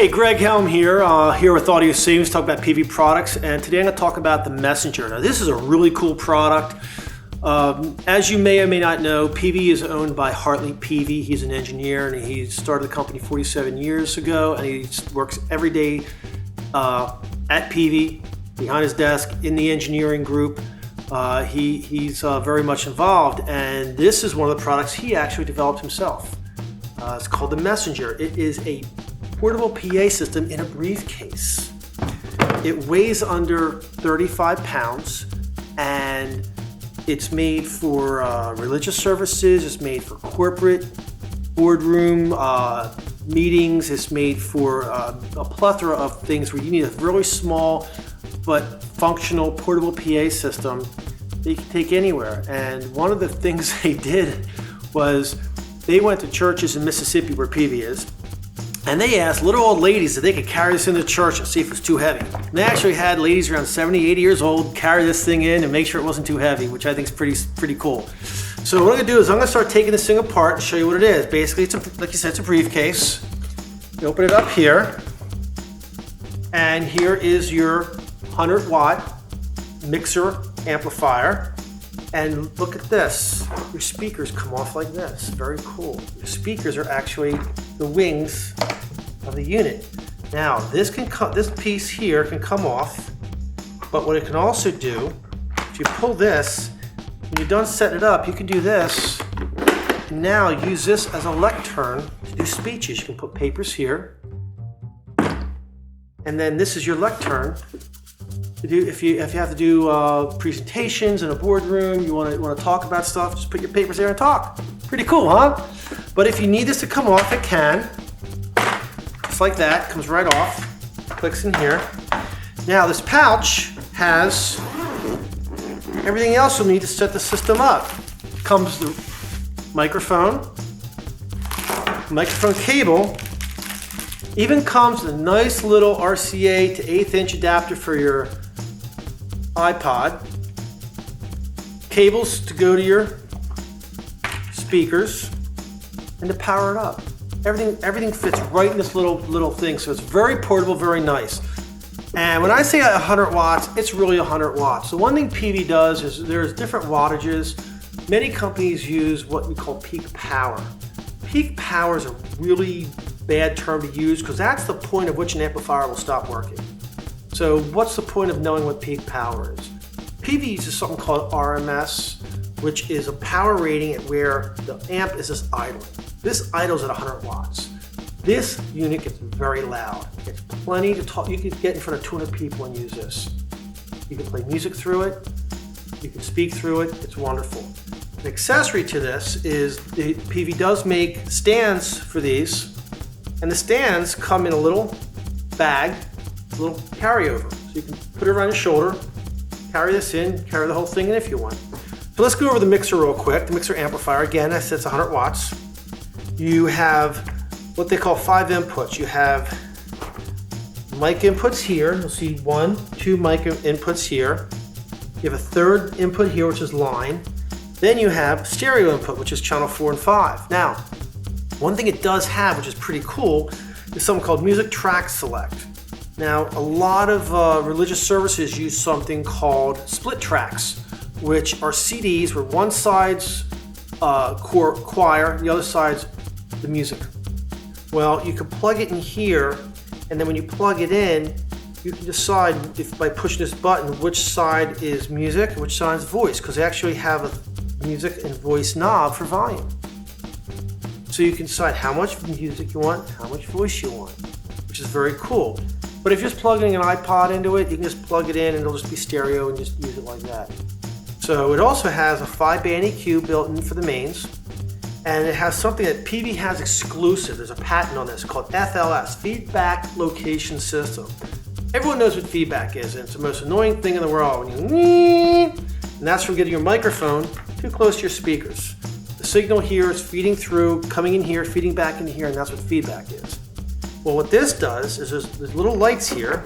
Hey, Greg Helm here, here with Audio Savings, talk about Peavey products, and today I'm going to talk about the Messenger. Now, this is a really cool product. As you may or may not know, Peavey is owned by Hartley Peavey. He's an engineer, and he started the company 47 years ago, and he works every day at Peavey, behind his desk, in the engineering group. He's very much involved, and this is one of the products he actually developed himself. It's called the Messenger. It is a portable PA system in a briefcase. It weighs under 35 pounds, and it's made for religious services. It's made for corporate boardroom meetings. It's made for a plethora of things where you need a really small but functional portable PA system that you can take anywhere. And one of the things they did was they went to churches in Mississippi where Peavey is, and they asked little old ladies if they could carry this into church and see if it's too heavy. And they actually had ladies around 70, 80 years old carry this thing in and make sure it wasn't too heavy, which I think is pretty cool. So what I'm gonna do is I'm gonna start taking this thing apart and show you what it is. Basically, like you said, it's a briefcase. You open it up here, and here is your 100-watt mixer amplifier. And look at this, your speakers come off like this, very cool. Your speakers are actually the wings of the unit. Now, this piece here can come off, but what it can also do, if you pull this, when you're done setting it up, you can do this, and now use this as a lectern to do speeches. You can put papers here, and then this is your lectern. If you have to do presentations in a boardroom, you want to talk about stuff, just put your papers there and talk. Pretty cool, huh? But if you need this to come off, it can. Just like that, comes right off, clicks in here. Now this pouch has everything else you'll need to set the system up. Comes the microphone cable, even comes a nice little RCA to 1/8 inch adapter for your iPod, cables to go to your speakers, and to power it up. Everything fits right in this little thing, so it's very portable, very nice. And when I say 100 watts, it's really 100 watts. So one thing Peavey does is there's different wattages. Many companies use what we call peak power. Peak power is a really bad term to use because that's the point at which an amplifier will stop working. So what's the point of knowing what peak power is? Peavey uses something called RMS, which is a power rating at where the amp is just idling. This idles at 100 watts. This unit gets very loud. It's plenty to talk. You could get in front of 200 people and use this. You can play music through it. You can speak through it. It's wonderful. An accessory to this is Peavey does make stands for these, and the stands come in a little bag, a little carryover. So you can put it around your shoulder, carry this in, carry the whole thing in if you want. So let's go over the mixer real quick. The mixer amplifier, again, I said it's 100 watts. You have what they call 5 inputs. You have mic inputs here. You'll see 1, 2 mic inputs here. You have a third input here, which is line. Then you have stereo input, which is channel 4 and 5. Now, one thing it does have, which is pretty cool, is something called Music Track Select. Now, a lot of religious services use something called split tracks, which are CDs where one side's choir, the other side's the music. Well, you can plug it in here, and then when you plug it in, you can decide by pushing this button which side is music and which side is voice, because they actually have a music and voice knob for volume. So you can decide how much music you want, how much voice you want, which is very cool. But if you're just plugging an iPod into it, you can just plug it in and it'll just be stereo and just use it like that. So it also has a 5-band EQ built in for the mains, and it has something that Peavey has exclusive. There's a patent on this called FLS, Feedback Location System. Everyone knows what feedback is, and it's the most annoying thing in the world. When you, and that's from getting your microphone too close to your speakers. The signal here is feeding through, coming in here, feeding back into here, and that's what feedback is. Well, what this does is there's little lights here,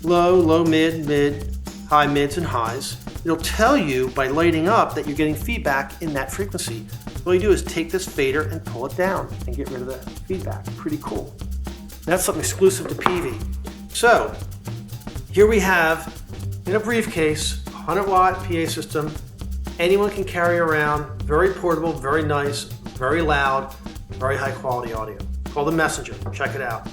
low, mid, high, mids, and highs. It'll tell you by lighting up that you're getting feedback in that frequency. All you do is take this fader and pull it down and get rid of the feedback. Pretty cool. That's something exclusive to Peavey. So here we have, in a briefcase, 100-watt PA system. Anyone can carry around, very portable, very nice, very loud, very high quality audio. It's called the Messenger. Check it out.